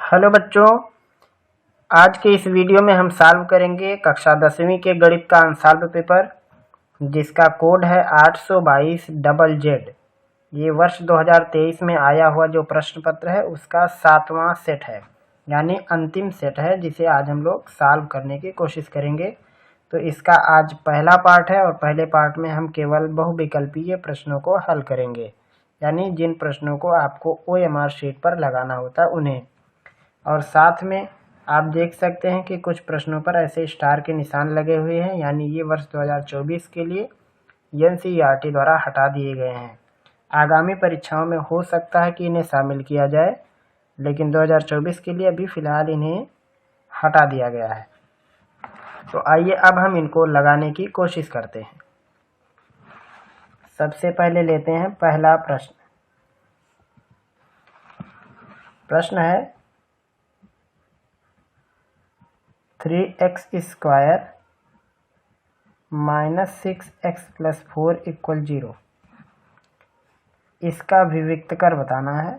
Hello बच्चों, आज के इस वीडियो में हम सॉल्व करेंगे कक्षा 10वीं के गणित का अनसॉल्व पेपर, जिसका कोड है 822 ये वर्ष 2023 में आया हुआ जो प्रश्न पत्र है उसका 7वां सेट है, यानी अंतिम सेट है, जिसे आज हम लोग सॉल्व करने की कोशिश करेंगे। तो इसका आज पहला पार्ट है और पहले पार्ट में हम केवल बहुविकल्पीय प्रश्नों को हल करेंगे, यानी जिन प्रश्नों को आपको OMR शीट पर लगाना होता है उन्हें। और साथ में आप देख सकते हैं कि कुछ प्रश्नों पर ऐसे स्टार के निशान लगे हुए हैं, यानी ये वर्ष 2024 के लिए NCERT द्वारा हटा दिए गए हैं। आगामी परीक्षाओं में हो सकता है कि इन्हें शामिल किया जाए, लेकिन 2024 के लिए अभी फ़िलहाल इन्हें हटा दिया गया है। तो आइए अब हम इनको लगाने की कोशिश करते हैं। सबसे पहले लेते हैं पहला प्रश्न। प्रश्न है 3x² - 6x + 4 = 0। इसका विविक्त कर बताना है।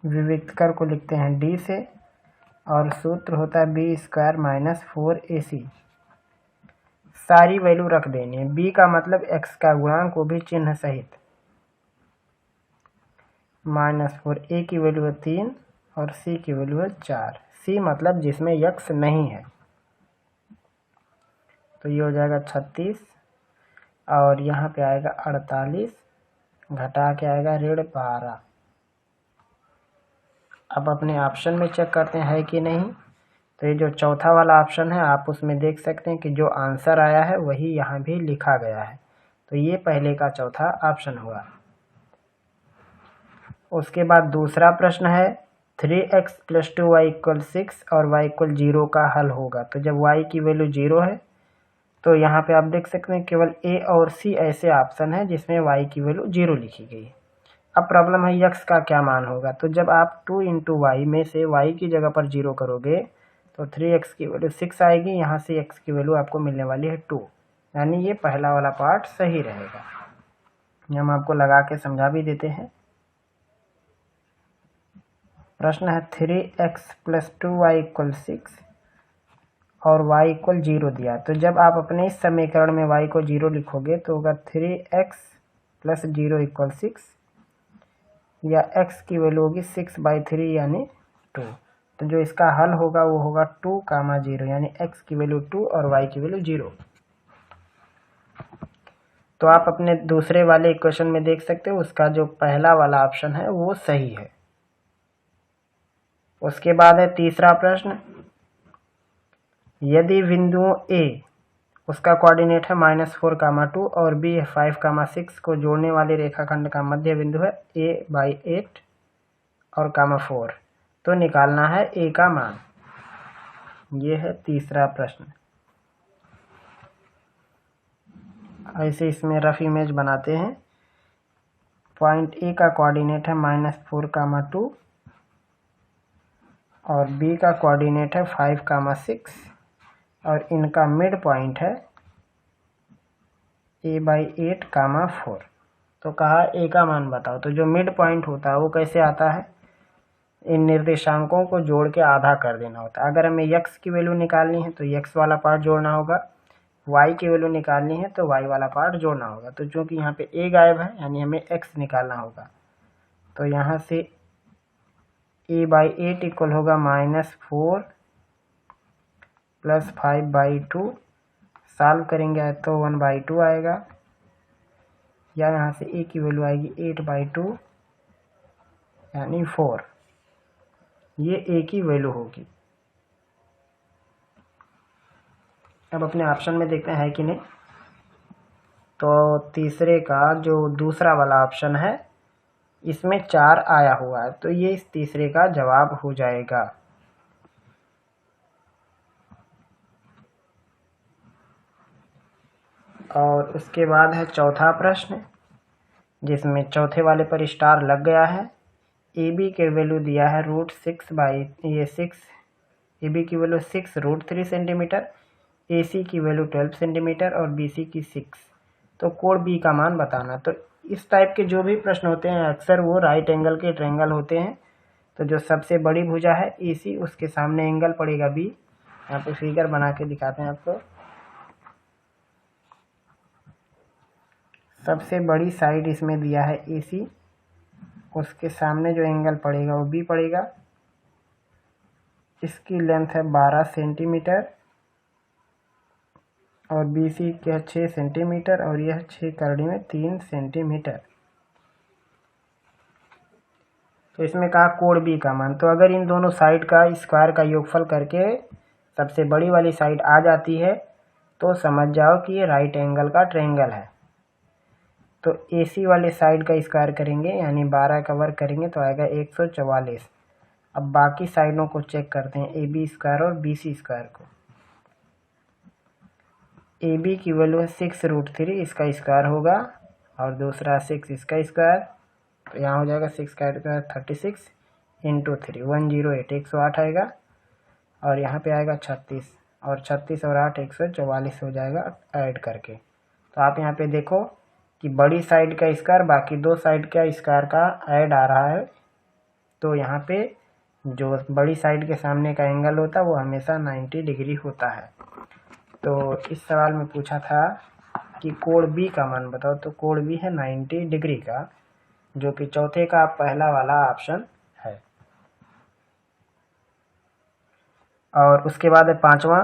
विविक्त कर को लिखते हैं D से और सूत्र होता है b² - 4ac। सारी वैल्यू रख देनी है। b का मतलब x का गुणांक, वो भी चिन्ह सहित, -4, a की वैल्यू है 3 और c की वैल्यू है 4। c मतलब जिसमें x नहीं है, तो ये हो जाएगा 36 और यहाँ पे आएगा 48, घटा के आएगा -12। अब अपने ऑप्शन में चेक करते हैं है कि नहीं। तो ये जो चौथा वाला ऑप्शन है, आप उसमें देख सकते हैं कि जो आंसर आया है वही यहाँ भी लिखा गया है। तो ये पहले का चौथा ऑप्शन हुआ। उसके बाद दूसरा प्रश्न है 3x + 2y = 6 और y = 0 का हल होगा। तो जब y की वैल्यू 0 है तो यहाँ पे आप देख सकते हैं केवल A और C ऐसे ऑप्शन है जिसमें y की वैल्यू 0 लिखी गई है। अब प्रॉब्लम है x का क्या मान होगा। तो जब आप 2 × y में से y की जगह पर 0 करोगे तो 3x की वैल्यू 6 आएगी, यहाँ से x की वैल्यू आपको मिलने वाली है 2, यानी ये पहला वाला पार्ट सही रहेगा। ये हम आपको लगा के समझा भी देते हैं। प्रश्न है 3x + 2y = 6 और y = 0 दिया। तो जब आप अपने इस समीकरण में y को 0 लिखोगे तो होगा 3x + 0 = 6, या x की वैल्यू होगी 6/3 यानी 2। तो जो इसका हल होगा वो होगा 2, 0, यानी x की वैल्यू 2 और y की वैल्यू 0। तो आप अपने दूसरे वाले इक्वेशन में देख सकते हो, उसका जो पहला वाला ऑप्शन है वो सही है। उसके बाद है तीसरा प्रश्न। यदि बिंदुओं A उसका कोऑर्डिनेट है -4, 2 और B 5, 6 को जोड़ने वाले रेखाखंड का मध्य बिंदु है a/8 और 4, तो निकालना है A का मान। ये है तीसरा प्रश्न। ऐसे इसमें रफ इमेज बनाते हैं। पॉइंट A का कोऑर्डिनेट है -4, 2 और B का कोऑर्डिनेट है 5, 6 और इनका मिड पॉइंट है a/8, 4। तो कहा A का मान बताओ। तो जो मिड पॉइंट होता है वो कैसे आता है, इन निर्देशांकों को जोड़ के आधा कर देना होता है। अगर हमें x की वैल्यू निकालनी है तो x वाला पार्ट जोड़ना होगा, y की वैल्यू निकालनी है तो y वाला पार्ट जोड़ना होगा। तो चूंकि यहाँ पे a गायब है, यानी हमें x निकालना होगा। तो यहाँ से a/8 इक्वल होगा -4 + 5/2। सॉल्व करेंगे तो 1/2 आएगा, या यहाँ से a की वैल्यू आएगी 8/2 यानी 4। ये a की वैल्यू होगी। अब अपने ऑप्शन में देखते हैं है कि नहीं। तो तीसरे का जो दूसरा वाला ऑप्शन है इसमें 4 आया हुआ है, तो ये इस तीसरे का जवाब हो जाएगा। और उसके बाद है चौथा प्रश्न, जिसमें चौथे वाले पर स्टार लग गया है। AB के वैल्यू दिया है √6 AB की वैल्यू 6 √3 सेंटीमीटर, AC की वैल्यू 12 सेंटीमीटर और BC की 6। तो कोण B का मान बताना। तो इस टाइप के जो भी प्रश्न होते हैं अक्सर वो राइट एंगल के ट्रायंगल होते हैं। तो जो सबसे बड़ी भुजा है AC, उसके सामने एंगल पड़ेगा B। यहाँ पे फिगर बना के दिखाते हैं आपको। सबसे बड़ी साइड इसमें दिया है AC, उसके सामने जो एंगल पड़ेगा वो B पड़ेगा। इसकी लेंथ है 12 सेंटीमीटर और BC के 6 सेंटीमीटर और यह 6 करड़ी में 3 सेंटीमीटर। तो इसमें कहा कोण B का मान। तो अगर इन दोनों साइड का स्क्वायर का योगफल करके सबसे बड़ी वाली साइड आ जाती है तो समझ जाओ कि ये राइट एंगल का ट्रायंगल है। तो AC वाले साइड का स्क्वायर करेंगे यानी 12 का वर्ग करेंगे तो आएगा 144। अब बाकी साइडों को चेक करते हैं, AB स्क्वायर और BC स्क्वायर को। AB की वैल्यू है 6√3, इसका स्क्वायर होगा, और दूसरा 6 इसका स्क्वायर, तो यहाँ हो जाएगा 6 का स्क्वायर 36 इंटू 3 108 108 आएगा, और यहाँ पे आएगा 36, और 36 और 8 144 हो जाएगा ऐड करके। तो आप यहाँ पे देखो कि बड़ी साइड का स्क्वायर बाकी दो साइड का स्क्वायर का ऐड आ रहा है। तो यहाँ पे जो बड़ी साइड के सामने का एंगल होता है वो हमेशा 90 डिग्री होता है। तो इस सवाल में पूछा था कि कोण B का मान बताओ, तो कोण B है 90 डिग्री का, जो कि चौथे का पहला वाला ऑप्शन है। और उसके बाद है पांचवा,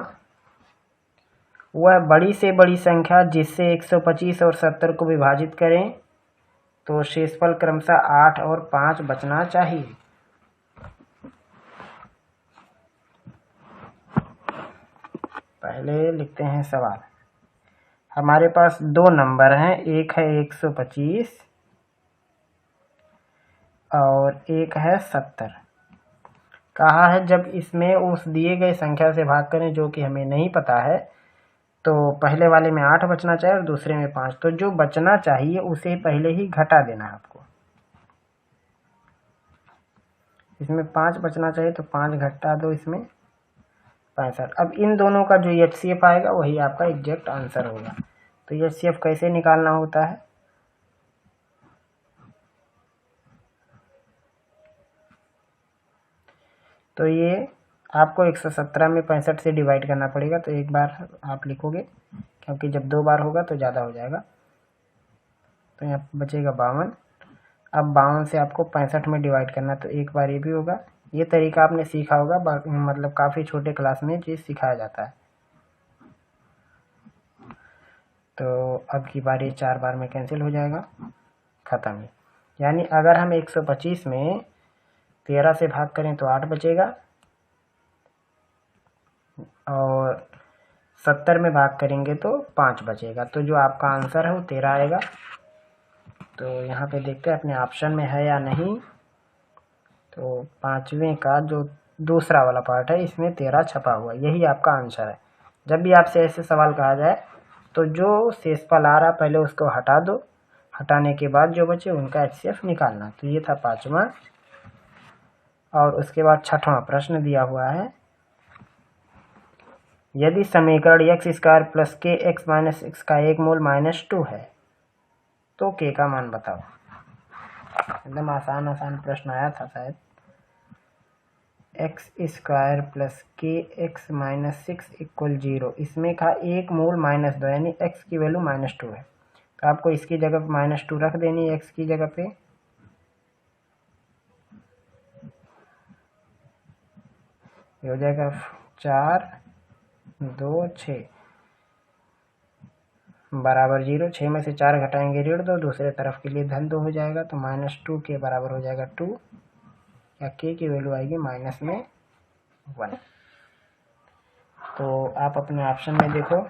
वह बड़ी से बड़ी संख्या जिससे 125 और 70 को विभाजित करें तो शेषफल क्रमशः 8 और 5 बचना चाहिए। पहले लिखते हैं सवाल। हमारे पास दो नंबर हैं, एक है 125 और एक है 70। कहा है जब इसमें उस दिए गए संख्या से भाग करें जो कि हमें नहीं पता है, तो पहले वाले में 8 बचना चाहिए और दूसरे में 5। तो जो बचना चाहिए उसे पहले ही घटा देना है आपको। इसमें 5 बचना चाहिए तो 5 घटा दो, इसमें 65। अब इन दोनों का जो HCF आएगा वही आपका एग्जैक्ट आंसर होगा। तो HCF कैसे निकालना होता है, तो ये आपको 117 में 65 से डिवाइड करना पड़ेगा। तो एक बार आप लिखोगे, क्योंकि जब 2 बार होगा तो ज़्यादा हो जाएगा। तो यहाँ बचेगा 52। अब 52 से आपको 65 में डिवाइड करना, तो एक बार ये भी होगा। ये तरीका आपने सीखा होगा, मतलब काफ़ी छोटे क्लास में चीज़ सिखाया जाता है। तो अब की बार ये 4 बार में कैंसिल हो जाएगा, ख़त्म। यानी अगर हम 125 में 13 से भाग करें तो 8 बचेगा, और 70 में भाग करेंगे तो 5 बचेगा। तो जो आपका आंसर है वो 13 आएगा। तो यहाँ पे देखते हैं अपने ऑप्शन में है या नहीं। तो 5वें का जो दूसरा वाला पार्ट है इसमें 13 छपा हुआ, यही आपका आंसर है। जब भी आपसे ऐसे सवाल कहा जाए तो जो शेषफल आ रहा पहले उसको हटा दो, हटाने के बाद जो बचे उनका HCF निकालना। तो ये था 5वां। और उसके बाद 6वां प्रश्न दिया हुआ है, यदि समीकरण x² + kx - x का एक मूल -2 है तो k का मान बताओ। एकदम आसान प्रश्न आया था शायद। x² + kx - 6 = 0। इसमें का एक मूल -2 यानी x की वैल्यू -2 है। तो आपको इसकी जगह -2 रख देनी है, x की जगह पे। ये हो जाएगा 4 2 6 बराबर 0। 6 में से 4 घटाएंगे ऋण 2, दूसरे तरफ के लिए धन 2 हो जाएगा। तो -2 के बराबर हो जाएगा 2, या k की वैल्यू आएगी -1। तो आप अपने ऑप्शन में देखो,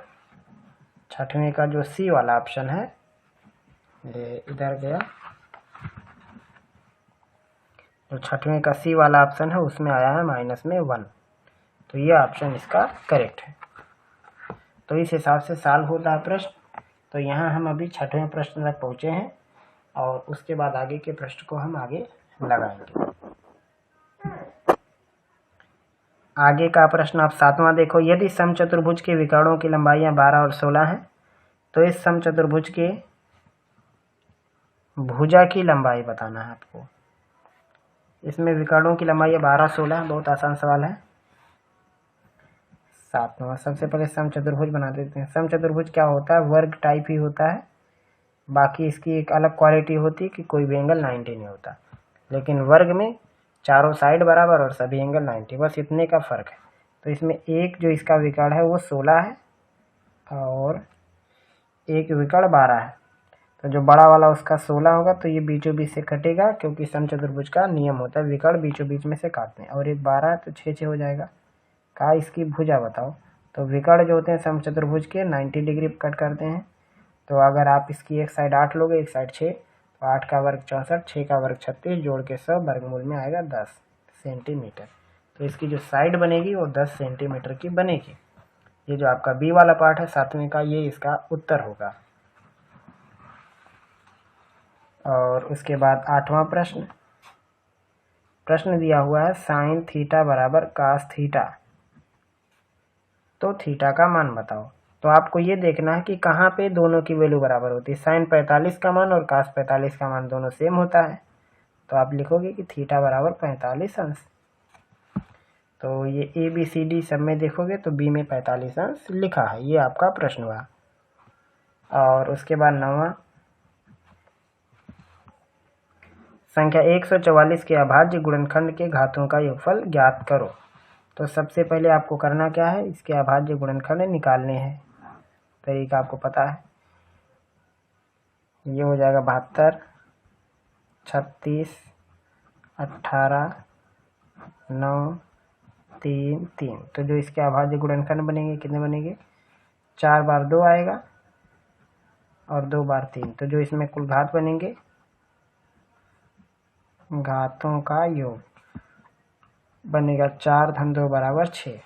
6वें का जो C वाला ऑप्शन है, ये इधर गया, जो 6वें का C वाला ऑप्शन है उसमें आया है -1। तो ये ऑप्शन इसका करेक्ट है। तो इस हिसाब से सॉल्व होता है प्रश्न। तो यहाँ हम अभी 6वें प्रश्न तक पहुँचे हैं, और उसके बाद आगे के प्रश्न को हम आगे लगाएंगे। आगे का प्रश्न आप 7वां देखो, यदि समचतुर्भुज के विकर्णों की लंबाइयाँ 12 और 16 हैं तो इस समचतुर्भुज के भुजा की लंबाई बताना है आपको। इसमें विकर्णों की लंबाई है 12, 16। बहुत आसान सवाल है। 7वां, सबसे पहले समचतुर्भुज बना देते हैं। समचतुर्भुज क्या होता है? वर्ग टाइप ही होता है। बाकी इसकी एक अलग क्वालिटी होती है कि कोई भी एंगल 90 नहीं होता, लेकिन वर्ग में चारों साइड बराबर और सभी एंगल 90, बस इतने का फर्क है। तो इसमें एक जो इसका विकर्ण है वो 16 है और एक विकर्ण 12 है। तो जो बड़ा वाला उसका 16 होगा, तो ये बीचों बीच से कटेगा, क्योंकि समचतुर्भुज का नियम होता है विकर्ण बीचों बीच में से काटते हैं। और एक 12 है तो 6 हो जाएगा। कहा इसकी भुजा बताओ। तो विकर्ण जो होते हैं समचतुर्भुज के 90 डिग्री कट करते हैं। तो अगर आप इसकी एक साइड 8 लोगे, एक साइड 6, तो 8 का वर्ग 64, 6 का वर्ग 36, जोड़ के 100, वर्गमूल में आएगा 10 सेंटीमीटर। तो इसकी जो साइड बनेगी वो 10 सेंटीमीटर की बनेगी। ये जो आपका बी वाला पार्ट है 7वें का, ये इसका उत्तर होगा। और उसके बाद 8वां प्रश्न दिया हुआ है साइन थीटा बराबर कास थीटा, तो थीटा का मान बताओ। तो आपको ये देखना है कि कहाँ पे दोनों की वैल्यू बराबर होती है। साइन 45 का मान और कास 45 का मान दोनों सेम होता है। तो आप लिखोगे कि थीटा बराबर 45 अंश। तो ये ए बी सी डी सब में देखोगे तो बी में 45 अंश लिखा है। ये आपका प्रश्न हुआ। और उसके बाद 9वां, संख्या 144 के अभाज्य गुणनखंड के घातों का योगफल ज्ञात करो। तो सबसे पहले आपको करना क्या है? इसके अभाज्य गुणनखंड निकालने हैं। तरीका आपको पता है। ये हो जाएगा 72, 36, 18, 9, 3, 3। तो जो इसके अभाज्य गुणनखंड बनेंगे कितने बनेंगे? 4 बार 2 आएगा और 2 बार 3। तो जो इसमें कुल घात बनेंगे, घातों का योग बनेगा 4 धन 2 बराबर 6।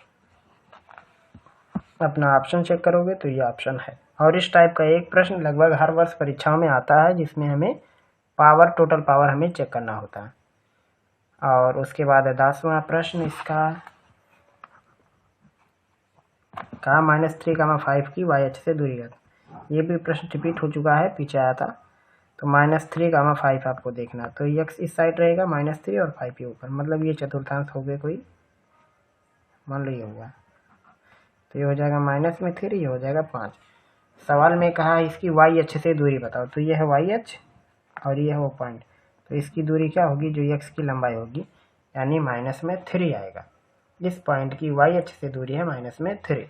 अपना ऑप्शन चेक करोगे तो ये ऑप्शन है। और इस टाइप का एक प्रश्न लगभग हर वर्ष परीक्षाओं में आता है, जिसमें हमें पावर, टोटल पावर हमें चेक करना होता है। और उसके बाद 10वां प्रश्न इसका कहा -3, 5 की y अक्ष से दूरी ज्ञात। ये भी प्रश्न रिपीट हो चुका है, पीछे आया था। तो -3, 5 आपको देखना। तो x इस साइड रहेगा, -3 और 5 के ऊपर, मतलब ये चतुर्थांश हो गए कोई, मान लो ये हुआ। तो ये हो जाएगा -3, ये हो जाएगा 5। सवाल में कहा इसकी y अक्ष से दूरी बताओ। तो ये है y अक्ष और ये है वो पॉइंट। तो इसकी दूरी क्या होगी? जो x की लंबाई होगी, यानी -3 आएगा। इस पॉइंट की y अक्ष से दूरी है -3।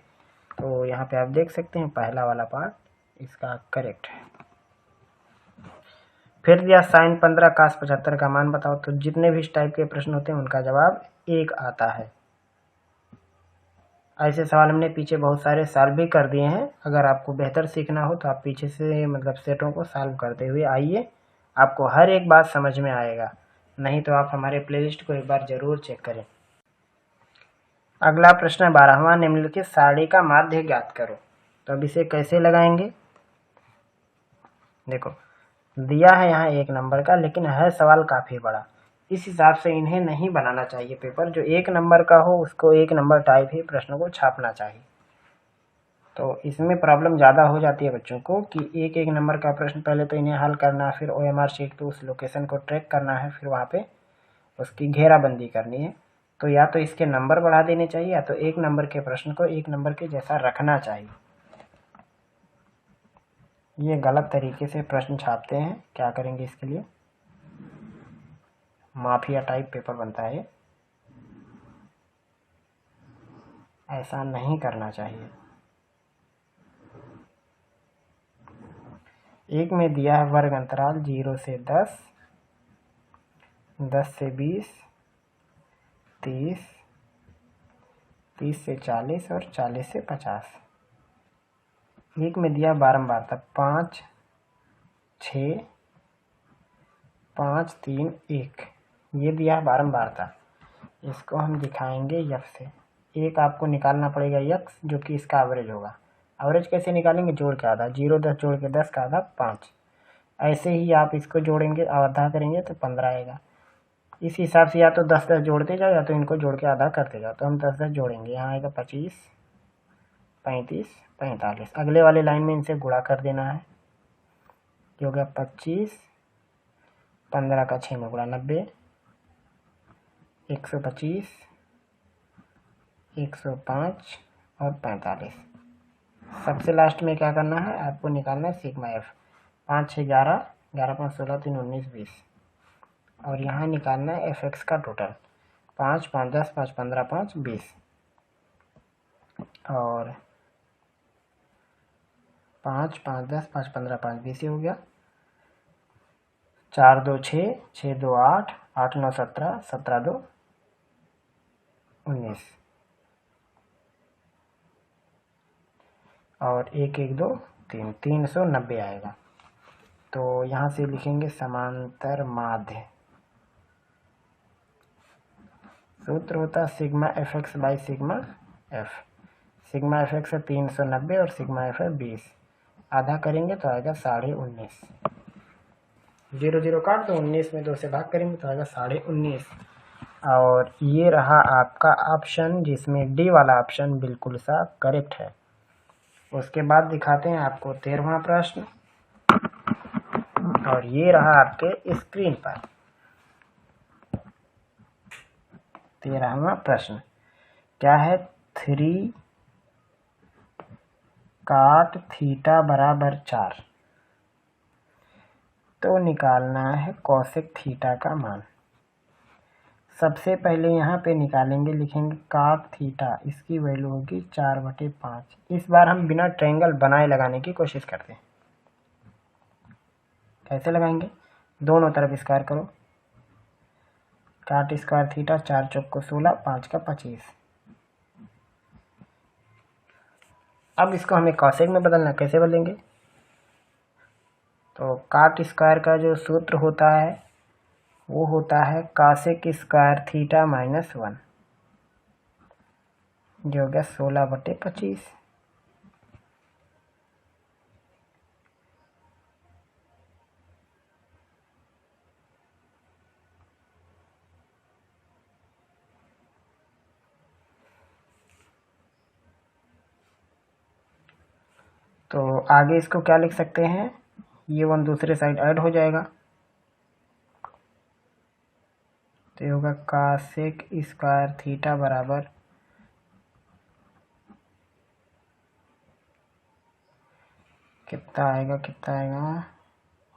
तो यहाँ पे आप देख सकते हैं पहला वाला पार्ट इसका करेक्ट है। फिर दिया साइन 15 कास 75 का मान बताओ। तो जितने भी इस टाइप के प्रश्न होते हैं उनका जवाब 1 आता है। ऐसे सवाल हमने पीछे बहुत सारे सॉल्व भी कर दिए हैं। अगर आपको बेहतर सीखना हो तो आप पीछे से मतलब सेटों को सॉल्व करते हुए आइए, आपको हर एक बात समझ में आएगा। नहीं तो आप हमारे प्लेलिस्ट को एक बार जरूर चेक करें। अगला प्रश्न है 12वां, निम्नलिखित सारणी का माध्य ज्ञात करो। तो अब इसे कैसे लगाएंगे? देखो दिया है यहाँ 1 नंबर का, लेकिन है सवाल काफ़ी बड़ा। इस हिसाब से इन्हें नहीं बनाना चाहिए पेपर। जो 1 नंबर का हो उसको 1 नंबर टाइप ही प्रश्न को छापना चाहिए। तो इसमें प्रॉब्लम ज़्यादा हो जाती है बच्चों को कि 1 नंबर का प्रश्न पहले तो इन्हें हल करना है, फिर OMR शीट पे उस लोकेशन को ट्रैक करना है, फिर वहाँ पे उसकी घेराबंदी करनी है। तो या तो इसके नंबर बढ़ा देने चाहिए, या तो 1 नंबर के प्रश्न को 1 नंबर के जैसा रखना चाहिए। ये गलत तरीके से प्रश्न छापते हैं। क्या करेंगे इसके लिए? माफिया टाइप पेपर बनता है। ऐसा नहीं करना चाहिए। 1 में दिया है वर्ग अंतराल 0 से 10, 10 से 20, 30, 30 से 40 और 40 से 50। 1 में दिया बारंबारता 5, 6, 5, 3, 1। ये दिया है बारंबारता। इसको हम दिखाएंगे यक्ष से। एक आपको निकालना पड़ेगा यक्ष, जो कि इसका एवरेज होगा। एवरेज कैसे निकालेंगे? जोड़ के आधा, 0, 10 जोड़ के 10 का आधा 5। ऐसे ही आप इसको जोड़ेंगे, आधा करेंगे तो 15 आएगा। इस हिसाब से या तो 10, 10 जोड़ते जाओ, या तो इनको जोड़ के आधा करते जाओ। तो हम 10, 10 जोड़ेंगे, यहाँ आएगा 25, 35, 45। अगले वाले लाइन में इनसे गुणा कर देना है। ये हो गया 25, 15 का 6 में गुणा 90, 125, 105 और 45। सबसे लास्ट में क्या करना है, आपको निकालना है सिग्मा एफ। 5 6 11, 11 5 16, 3 19 20। और यहाँ निकालना है एफ एक्स का टोटल। 5 5 10, 5 15, 5 20। और 5 5 10, 5 15, 5 20 हो गया। 4 2 6, 6 2 8, 8 9 17, 17 2 19। और 1 1 2 3, 390 आएगा। तो यहाँ से लिखेंगे समांतर माध्य। सूत्र होता है sigma F x by sigma F. Sigma F x है 390 और सिग्मा एफ है 20। आधा करेंगे तो आएगा 19.5। 0 0 काट दो, 19 में 2 से भाग करेंगे तो आएगा 19.5। और ये रहा आपका ऑप्शन, जिसमें डी वाला ऑप्शन बिल्कुल सा करेक्ट है। उसके बाद दिखाते हैं आपको 13वां प्रश्न। और ये रहा आपके स्क्रीन पर 13वां प्रश्न। क्या है, 3 cot थीटा बराबर 4। तो निकालना है कॉसेक थीटा का मान। सबसे पहले यहाँ पे निकालेंगे, लिखेंगे cot थीटा, इसकी वैल्यू होगी 4/5। इस बार हम बिना ट्रायंगल बनाए लगाने की कोशिश करते हैं। कैसे लगाएंगे, दोनों तरफ स्क्वायर करो। cot स्क्वायर थीटा, 4 चौक को 16, 5 का 25। अब इसको हमें कॉसेक में बदलना, कैसे बदलेंगे, तो cot स्क्वायर का जो सूत्र होता है वो होता है कॉसेक स्क्वायर थीटा -1, जो हो गया 16/25। तो आगे इसको क्या लिख सकते हैं, ये 1 दूसरे साइड ऐड हो जाएगा, तो ये होगा कॉसेक स्क्वायर थीटा बराबर कितना आएगा,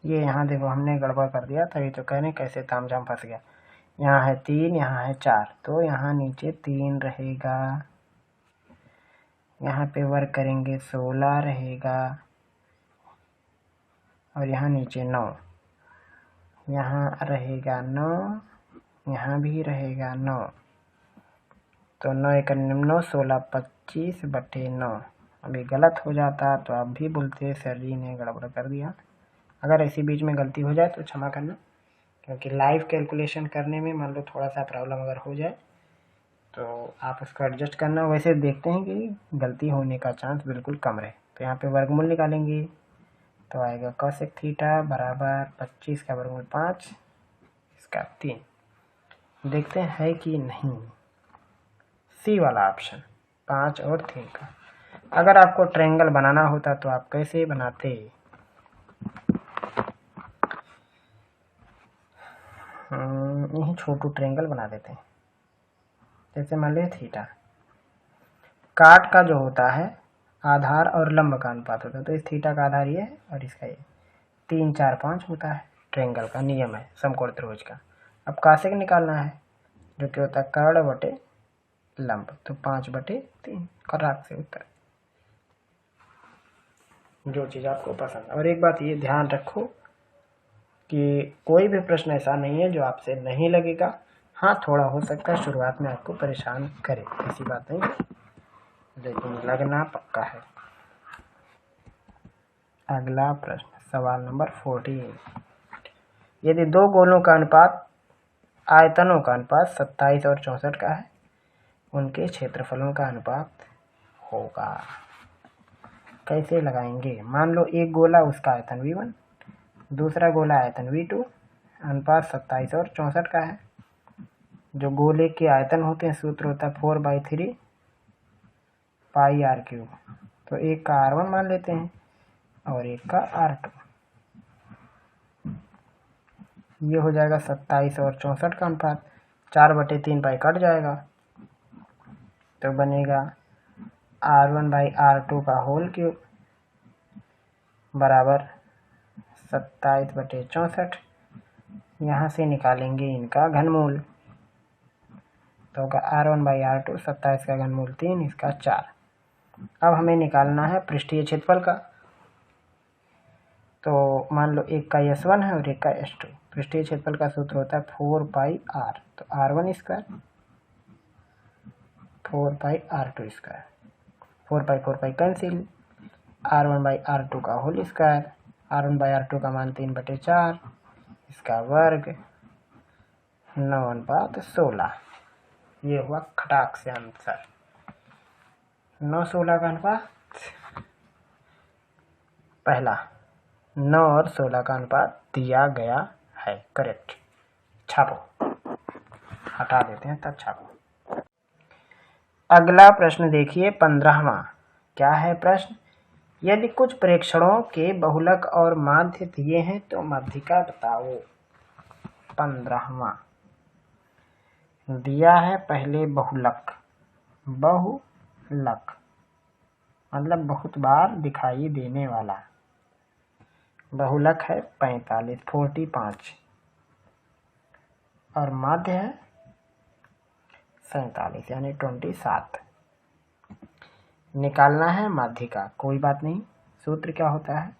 ये यहाँ देखो हमने गड़बड़ कर दिया, तभी तो कह रहे हैं कैसे तामझाम फंस गया। यहाँ है 3, यहाँ है 4, तो यहाँ नीचे 3 रहेगा, यहाँ पे वर्क करेंगे 16 रहेगा, और यहाँ नीचे 9, यहाँ रहेगा 9, यहाँ भी रहेगा 9, तो 9 1 9, 16 25/9। अभी गलत हो जाता तो आप भी बोलते सर जी ने गड़बड़ कर दिया। अगर ऐसी बीच में गलती हो जाए तो क्षमा करना, क्योंकि लाइव कैलकुलेशन करने में मान लो थोड़ा सा प्रॉब्लम अगर हो जाए तो आप उसको एडजस्ट करना। वैसे देखते हैं कि गलती होने का चांस बिल्कुल कम रहे। तो यहाँ पे वर्गमूल निकालेंगे, तो आएगा कॉसेक थीटा बराबर 25 का वर्गमूल 5, इसका 3। देखते हैं है कि नहीं, सी वाला ऑप्शन 5 और 3 का। अगर आपको ट्रायंगल बनाना होता तो आप कैसे बनाते, यही छोटू ट्रायंगल बना देते हैं। जैसे मान लीजिए थीटा, काट का जो होता है आधार और लंब का अनुपात होता है, तो इस थीटा का आधार ये है और इसका ये 3 4 5 होता है। ट्रायंगल का नियम है समकोण त्रिभुज का। अब कॉसेक निकालना है, जो कि होता है कर्ण बटे लंब, तो 5/3 खराब से उत्तर, जो चीज़ आपको पसंद। और एक बात ये ध्यान रखो कि कोई भी प्रश्न ऐसा नहीं है जो आपसे नहीं लगेगा। हाँ, थोड़ा हो सकता है शुरुआत में आपको परेशान करे, ऐसी बात नहीं है, लेकिन लगना पक्का है। अगला प्रश्न, सवाल नंबर 14। यदि दो गोलों का अनुपात, आयतनों का अनुपात 27 और 64 का है, उनके क्षेत्रफलों का अनुपात होगा। कैसे लगाएंगे, मान लो एक गोला, उसका आयतन V1, दूसरा गोला आयतन V2, अनुपात 27 और 64 का है। जो गोले के आयतन होते हैं सूत्र होता है 4/3 πr³। तो एक का R1 मान लेते हैं और एक का R2। ये हो जाएगा 27 और 64 का अनुपात, 4/3 कट जाएगा तो बनेगा R1/R2 का होल क्यूब बराबर 27/64। यहाँ से निकालेंगे इनका घनमूल तो होगा R1/R2, 27 का घनमूल 3, इसका 4। अब हमें निकालना है पृष्ठीय क्षेत्रफल का। तो मान लो एक का S1 है और एक का S2। पृष्ठीय क्षेत्रफल का सूत्र होता है 4πr, तो R1 square 4πr2 square, 4π cancel, R1/R2 का होल स्क्वायर, R1/R2 का मान 3/4, इसका वर्ग 9/16। ये हुआ खटाक से आंसर 9/16 का अनुपात। पहला 9 और 16 का अनुपात दिया गया है, करेक्ट। छापो, हटा देते हैं तब छापो। अगला प्रश्न देखिए 15वां। क्या है प्रश्न? यदि कुछ प्रेक्षणों के बहुलक और माध्य दिए हैं तो माध्यिका बताओ। 15वां दिया है पहले बहुलक, बहुलक मतलब बहुत बार दिखाई देने वाला। बहुलक है 45 और माध्य है 47 यानी 27। निकालना है माध्यिका, कोई बात नहीं। सूत्र क्या होता है?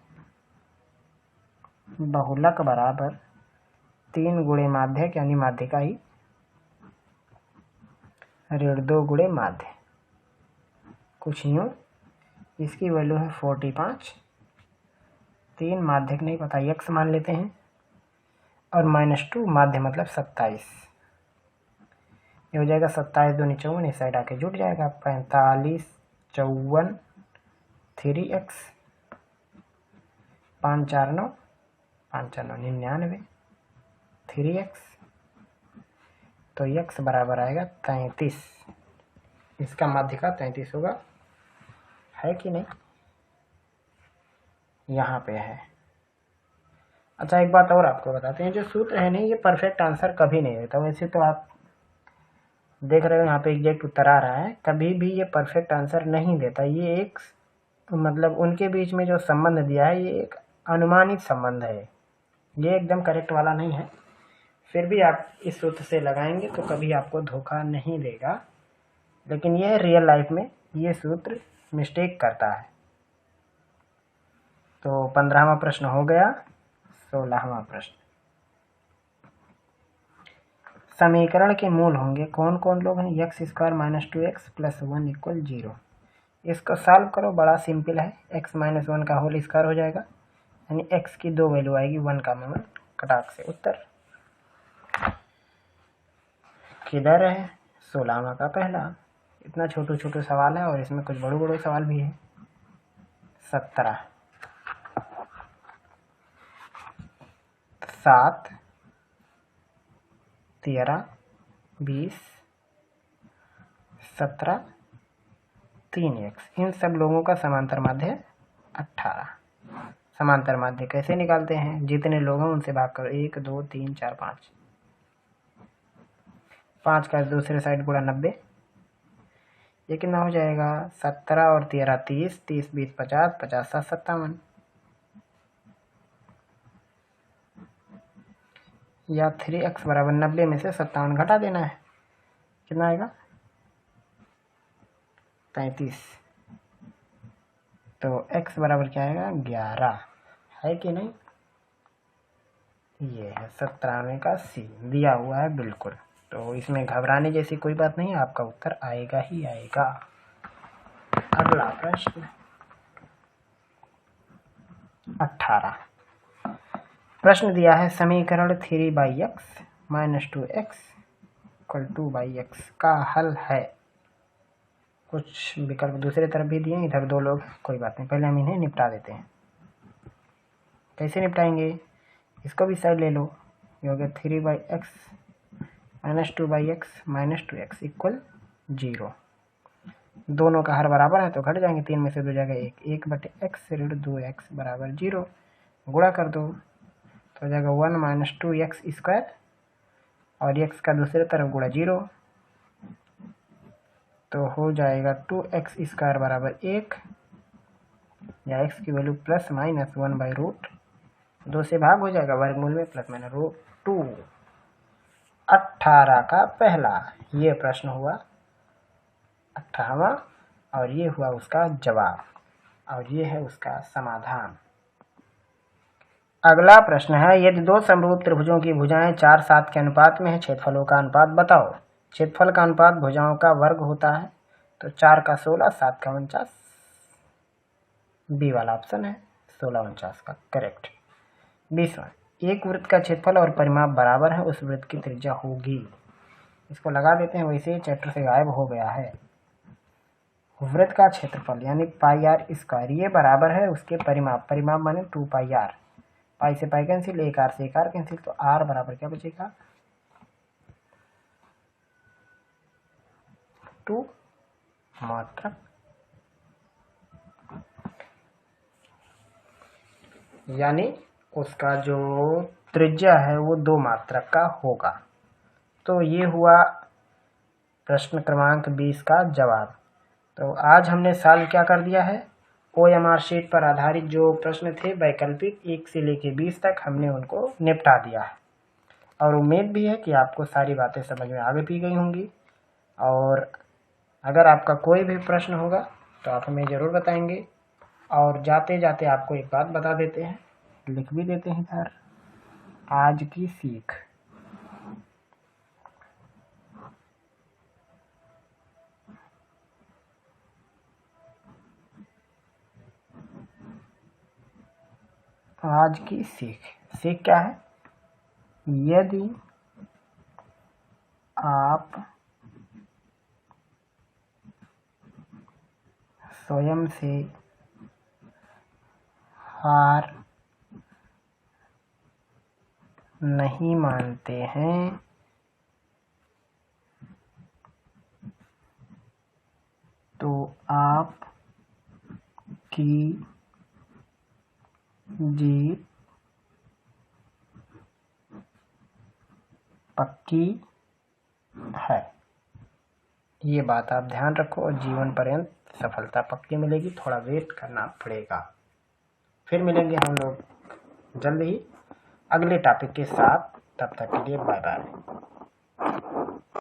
बहुलक बराबर 3 गुणे माध्यक यानी माध्यिका ही ऋण 2 गुणे माध्य, कुछ यूँ। इसकी वैल्यू है 45, 3 माध्यक नहीं पता, x मान लेते हैं, और -2 माध्य मतलब 27। ये हो जाएगा 27 दूनी 54, इस साइड आके जुट जाएगा 45 54 3x 5 4 9 5 4 9 99 3x, तो x बराबर आएगा 33। इसका माध्यिका 33 होगा, है कि नहीं? यहाँ पे है। अच्छा एक बात और आपको बताते हैं, जो सूत्र है नहीं ये परफेक्ट आंसर कभी नहीं देता। वैसे तो आप देख रहे हो यहाँ पे एग्जैक्ट उत्तर आ रहा है, कभी भी ये परफेक्ट आंसर नहीं देता। ये एक मतलब उनके बीच में जो संबंध दिया है ये एक अनुमानित संबंध है, ये एकदम करेक्ट वाला नहीं है। फिर भी आप इस सूत्र से लगाएंगे तो कभी आपको धोखा नहीं देगा, लेकिन यह रियल लाइफ में ये सूत्र मिस्टेक करता है। तो 15वां प्रश्न हो गया। 16वां प्रश्न, समीकरण के मूल होंगे कौन कौन लोग हैं? x² - 2x + 1 = 0। इसको सॉल्व करो, बड़ा सिंपल है। x - 1 का होल स्क्वायर हो जाएगा, यानी x की 2 वैल्यू आएगी, 1 का मान कटाक से उत्तर किधर है? 16वां का पहला। इतना छोटू सवाल है और इसमें कुछ बड़े सवाल भी है। 17 7 13 20 17 3x, इन सब लोगों का समांतर माध्य 18। समांतर माध्य कैसे निकालते हैं? जितने लोग हैं उनसे भाग करो, 1 2 3 4 5, 5 का दूसरे साइड गुणा 90, ये कितना हो जाएगा? 17 और 13 30, 30 20 50, 50 7 57, या 3x बराबर 90 में से 57 घटा देना है, कितना आएगा? 33। तो x बराबर क्या आएगा? 11, है कि नहीं? ये है 17वें का सी दिया हुआ है बिल्कुल। तो इसमें घबराने जैसी कोई बात नहीं है, आपका उत्तर आएगा ही आएगा। अगला प्रश्न 18। प्रश्न दिया है समीकरण 3/x - 2x = 2/x का हल है। कुछ विकल्प दूसरे तरफ भी दिए, इधर 2 लोग, कोई बात नहीं, पहले हम इन्हें निपटा देते हैं। कैसे निपटाएंगे? इसको भी साइड ले लो, ये हो गया 3/x - 2/x - 2x = 0। दोनों का हर बराबर है तो घट जाएंगे, 3 में से 2 जाएगा 1, 1/x - 2x = 0। गुणा कर दो तो हो जाएगा 1 माइनस 2x², और x का दूसरे तरफ गुणा 0, तो हो जाएगा 2x² बराबर 1, या x की वैल्यू प्लस माइनस 1/रूट 2 से भाग हो जाएगा वर्गमूल में, प्लस माइनस √2। 18 का पहला ये प्रश्न हुआ 18वां, और ये हुआ उसका जवाब, और ये है उसका समाधान। अगला प्रश्न है, यदि दो समरूप त्रिभुजों की भुजाएं 4:7 के अनुपात में है, क्षेत्रफलों का अनुपात बताओ। क्षेत्रफल का अनुपात भुजाओं का वर्ग होता है, तो 4 का 16, 7 का 49, बी वाला ऑप्शन है 16-49 का करेक्ट। 20वां, एक वृत्त का क्षेत्रफल और परिमाप बराबर है, उस वृत्त की त्रिज्या होगी। इसको लगा देते हैं, वैसे ही चैप्टर से गायब हो गया है। वृत्त का क्षेत्रफल यानी πr², ये बराबर है उसके परिमाप, परिमाप माने 2πr, पाई से पाई कैंसिल, एक आर से एक आर कैंसिल, तो आर बराबर क्या बचेगा 2 मात्रक, यानी उसका जो त्रिज्या है वो 2 मात्रक का होगा। तो ये हुआ प्रश्न क्रमांक 20 का जवाब। तो आज हमने सॉल्व क्या कर दिया है, OMR शीट पर आधारित जो प्रश्न थे वैकल्पिक 1 से लेकर 20 तक हमने उनको निपटा दिया है, और उम्मीद भी है कि आपको सारी बातें समझ में आ भी गई होंगी। और अगर आपका कोई भी प्रश्न होगा तो आप हमें ज़रूर बताएंगे। और जाते जाते आपको एक बात बता देते हैं, लिख भी देते हैं सर, आज की सीख। आज की सीख क्या है, यदि आप स्वयं से हार नहीं मानते हैं तो आप की जीत पक्की है। ये बात आप ध्यान रखो, और जीवन पर्यंत सफलता पक्की मिलेगी, थोड़ा वेट करना पड़ेगा। फिर मिलेंगे हम लोग जल्द ही अगले टॉपिक के साथ, तब तक के लिए बाय बाय।